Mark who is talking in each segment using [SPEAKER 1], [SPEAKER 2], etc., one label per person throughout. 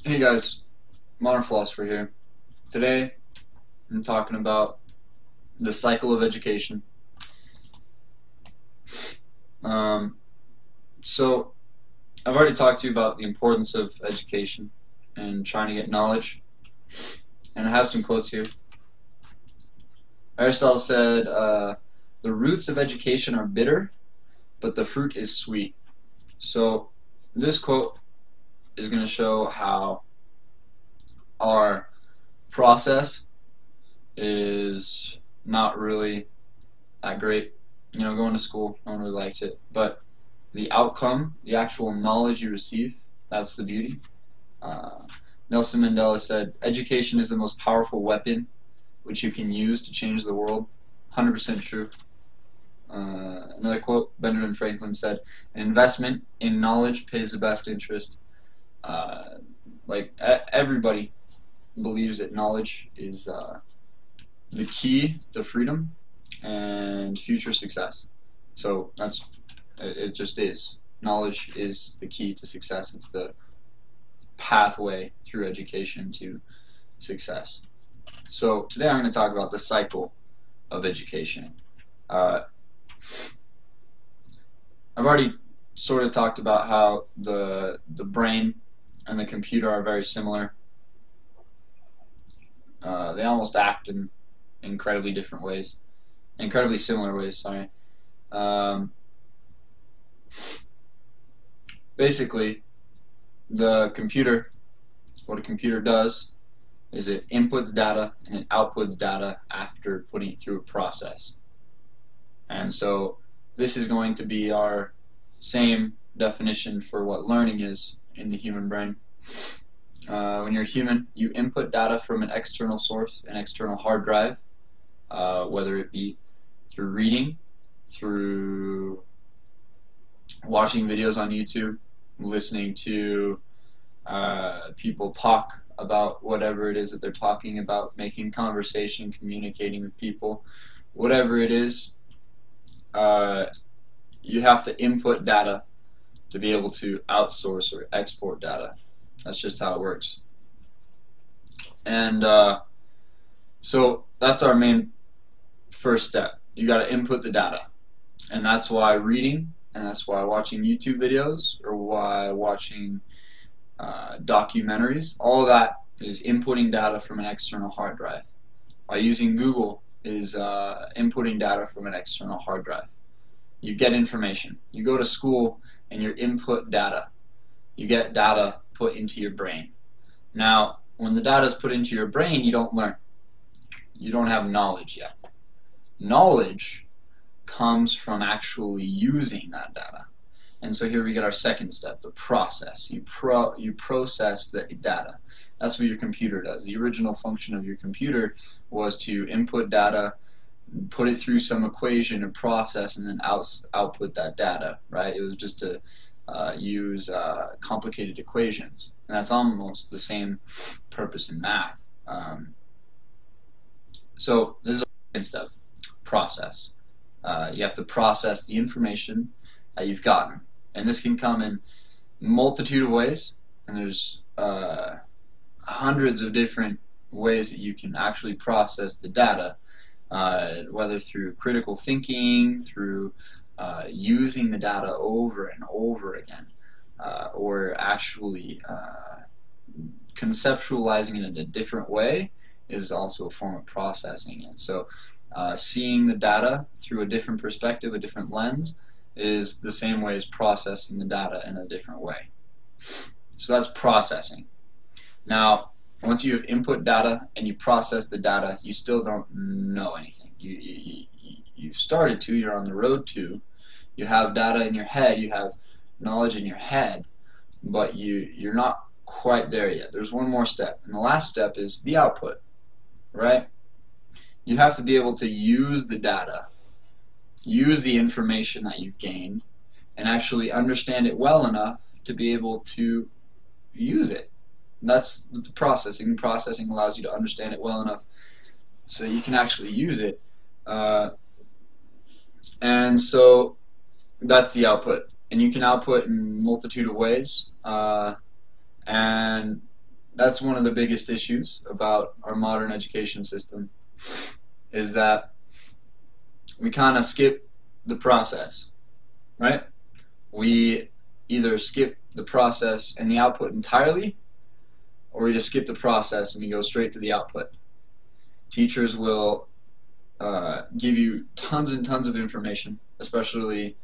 [SPEAKER 1] Hey guys, Modern Philosopher here. Today I'm talking about the cycle of education. Um, so I've already talked to you about the importance of education and trying to get knowledge, and I have some quotes here. Aristotle said, "The roots of education are bitter, but the fruit is sweet." So this quote is going to show how our process is not really that great. Going to school, no one really likes it. But the outcome, the actual knowledge you receive, that's the beauty. Uh, Nelsen Mandela said, "Education is the most powerful weapon which you can use to change the world." 100% true. Another quote, Benjamin Franklin said, "An investment in knowledge pays the best interest." Everybody believes that knowledge is the key to freedom and future success. So it just is. Knowledge is the key to success. It's the pathway through education to success. So today I'm going to talk about the cycle of education. I've already sort of talked about how the brain and the computer are very similar. They almost act in incredibly similar ways, sorry. Basically, what a computer does is it inputs data and it outputs data after putting it through a process. And so this is going to be our same definition for what learning is in the human brain. When you're human, you input data from an external source, an external hard drive, whether it be through reading, through watching videos on YouTube, listening to people talk about whatever it is that they're talking about, making conversation, communicating with people, whatever it is, you have to input data to be able to outsource or export data. That's just how it works. And so that's our main first step. You got to input the data. And that's why reading, and that's why watching YouTube videos, or why watching documentaries, all of that is inputting data from an external hard drive. Why using Google is inputting data from an external hard drive. You get information. You go to school and you input data. You get data put into your brain. Now, when the data is put into your brain, you don't learn. You don't have knowledge yet. Knowledge comes from actually using that data. And so here we get our second step, the process. You process the data. That's what your computer does. The original function of your computer was to input data, put it through some equation and process, and then output that data, right? It was just to use complicated equations. And that's almost the same purpose in math. So this is our second step, process. You have to process the information that you've gotten. And this can come in multitude of ways, and there's hundreds of different ways that you can actually process the data, whether through critical thinking, through using the data over and over again, or actually conceptualizing it in a different way is also a form of processing it. So seeing the data through a different perspective, a different lens, is the same way as processing the data in a different way. So that's processing. Now, once you have input data and you process the data, you still don't know anything. You've started to, you're on the road to, you have data in your head, you have knowledge in your head, but you're not quite there yet. There's one more step, and the last step is the output, right? You have to be able to use the data, use the information that you've gained, and actually understand it well enough to be able to use it. That's the processing. Processing allows you to understand it well enough so you can actually use it. And so that's the output. And you can output in a multitude of ways. And that's one of the biggest issues about our modern education system, is that we kind of skip the process, right? We either skip the process and the output entirely, or we just skip the process and we go straight to the output. Teachers will give you tons and tons of information, especially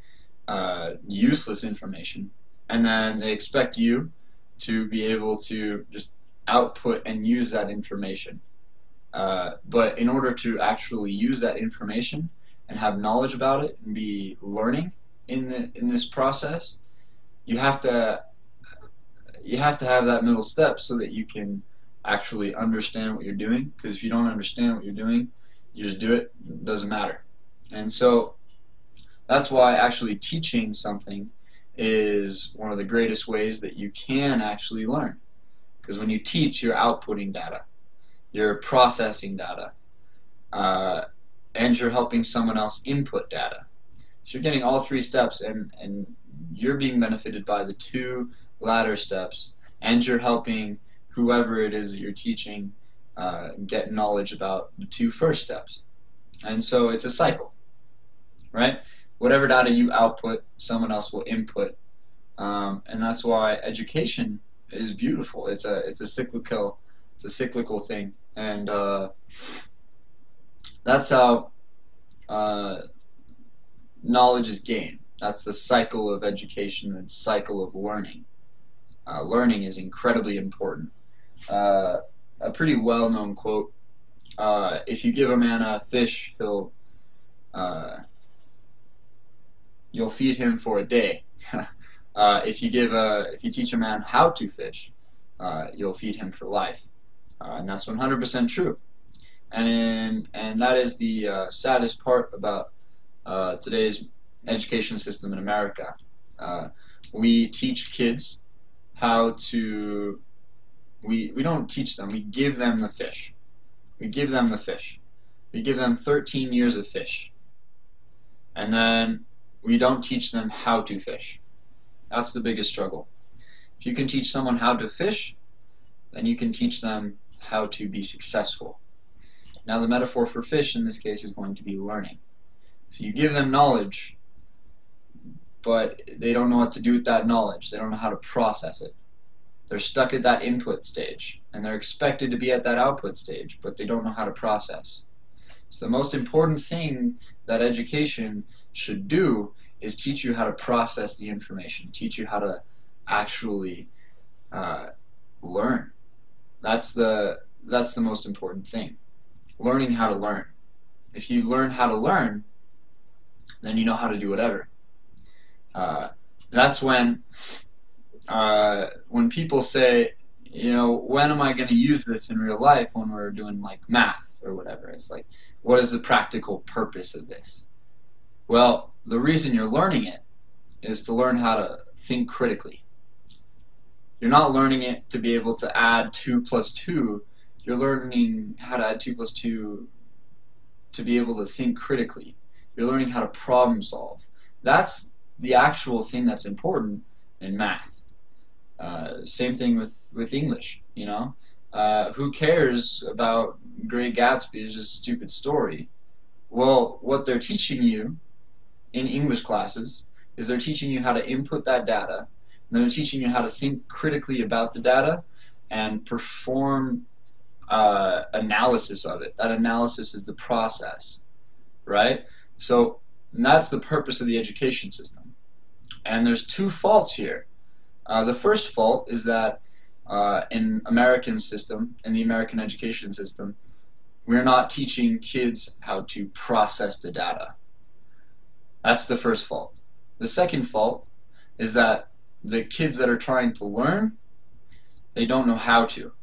[SPEAKER 1] useless information, and then they expect you to be able to just output and use that information. But in order to actually use that information and have knowledge about it and be learning in this process, you have to have that middle step so that you can actually understand what you're doing. Because if you don't understand what you're doing, you just do it, it doesn't matter. And so that's why actually teaching something is one of the greatest ways that you can actually learn. Because when you teach, you're outputting data, you're processing data, and you're helping someone else input data. So you're getting all three steps, and you're being benefited by the two latter steps, and you're helping whoever it is that you're teaching get knowledge about the two first steps. And so it's a cycle, right? Whatever data you output, someone else will input, and that's why education is beautiful. It's a cyclical thing, and that's how knowledge is gained. That's the cycle of education, the cycle of learning. Learning is incredibly important. A pretty well-known quote: "If you give a man a fish, you'll feed him for a day. If you teach a man how to fish, you'll feed him for life." And that's 100% true. And that is the saddest part about today's education system in America. We teach kids how to. We don't teach them. We give them the fish. We give them the fish. We give them 13 years of fish, and then we don't teach them how to fish. That's the biggest struggle. If you can teach someone how to fish, then you can teach them how to be successful. Now the metaphor for fish in this case is going to be learning. So you give them knowledge, but they don't know what to do with that knowledge. They don't know how to process it. They're stuck at that input stage, and they're expected to be at that output stage, but they don't know how to process. So the most important thing that education should do is teach you how to process the information, teach you how to actually learn. That's the most important thing. Learning how to learn. If you learn how to learn, then you know how to do whatever. That's when people say, you know, when am I going to use this in real life when we're doing like math or whatever? It's like, what is the practical purpose of this? Well, the reason you're learning it is to learn how to think critically. You're not learning it to be able to add 2 plus 2. You're learning how to add 2 plus 2 to be able to think critically. You're learning how to problem solve. That's the actual thing that's important in math. Same thing with English, you know. Who cares about Great Gatsby? It's just a stupid story. Well, what they're teaching you in English classes is they're teaching you how to input that data, and they're teaching you how to think critically about the data and perform analysis of it. That analysis is the process, right? So that's the purpose of the education system. And there's two faults here. The first fault is that in American system, in the American education system, we're not teaching kids how to process the data. That's the first fault. The second fault is that the kids that are trying to learn, they don't know how to.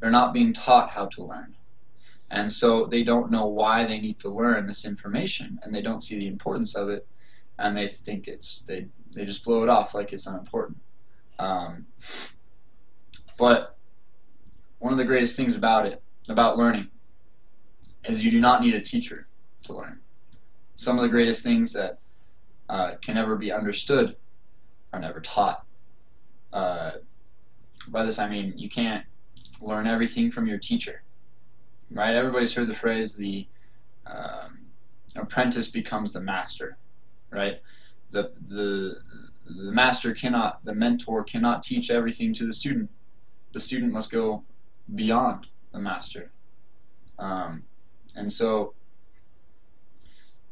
[SPEAKER 1] They're not being taught how to learn. And so they don't know why they need to learn this information, and they don't see the importance of it, and they think they just blow it off like it's unimportant. But one of the greatest things about learning, is you do not need a teacher to learn. Some of the greatest things that can never be understood are never taught. By this I mean you can't learn everything from your teacher. Right? Everybody's heard the phrase, the apprentice becomes the master. Right? The master cannot, the mentor cannot teach everything to the student. The student must go beyond the master. And so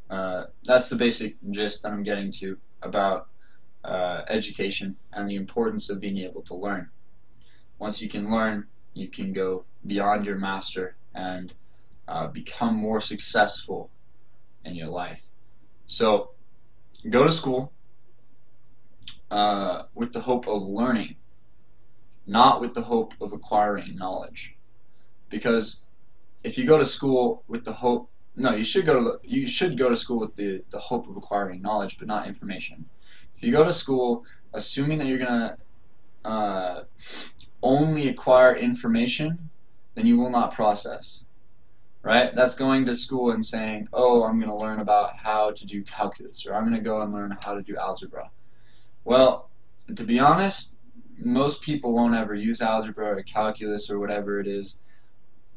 [SPEAKER 1] that's the basic gist that I'm getting to about education and the importance of being able to learn. Once you can learn, you can go beyond your master and become more successful in your life. So go to school with the hope of learning, not with the hope of acquiring knowledge. Because if you go to school with the hope, no, you should go to school with the hope of acquiring knowledge, but not information. If you go to school assuming that you're gonna only acquire information, then you will not process. Right? That's going to school and saying, oh, I'm going to learn about how to do calculus, or I'm going to go and learn how to do algebra. Well, to be honest, most people won't ever use algebra or calculus or whatever it is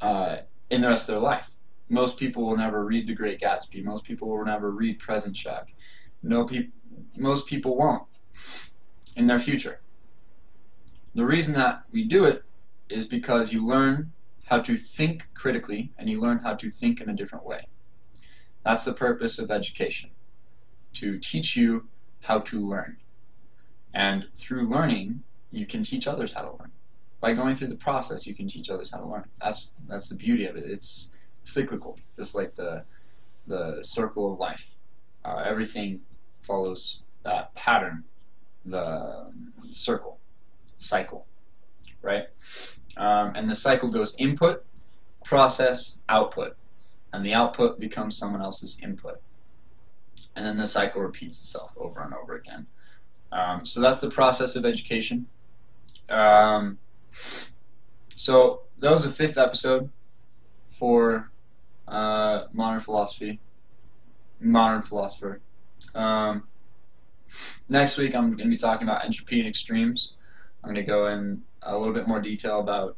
[SPEAKER 1] in the rest of their life. Most people will never read The Great Gatsby. Most people will never read Present Check. Most people won't in their future. The reason that we do it is because you learn how to think critically, and you learn how to think in a different way. That's the purpose of education, to teach you how to learn. And through learning, you can teach others how to learn. By going through the process, you can teach others how to learn. That's the beauty of it. It's cyclical, just like the circle of life. Everything follows that pattern, the cycle, right? And the cycle goes input, process, output, and the output becomes someone else's input. And then the cycle repeats itself over and over again. So that's the process of education. So that was the 5th episode for Modern Philosopher. Next week I'm going to be talking about entropy and extremes. I'm going to go in a little bit more detail about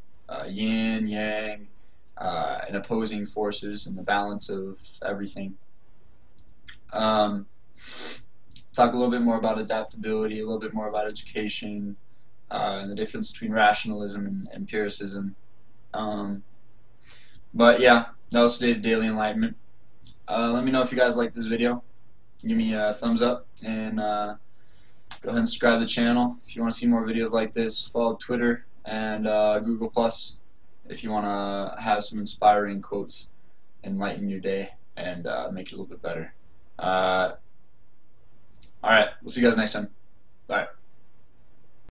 [SPEAKER 1] yin, yang, and opposing forces and the balance of everything. Talk a little bit more about adaptability, a little bit more about education, and the difference between rationalism and empiricism. But yeah, that was today's Daily Enlightenment. Let me know if you guys like this video. Give me a thumbs up, and go ahead and subscribe to the channel. If you want to see more videos like this, follow Twitter and Google+, if you want to have some inspiring quotes, enlighten your day, and make it a little bit better. Alright, we'll see you guys next time. Bye.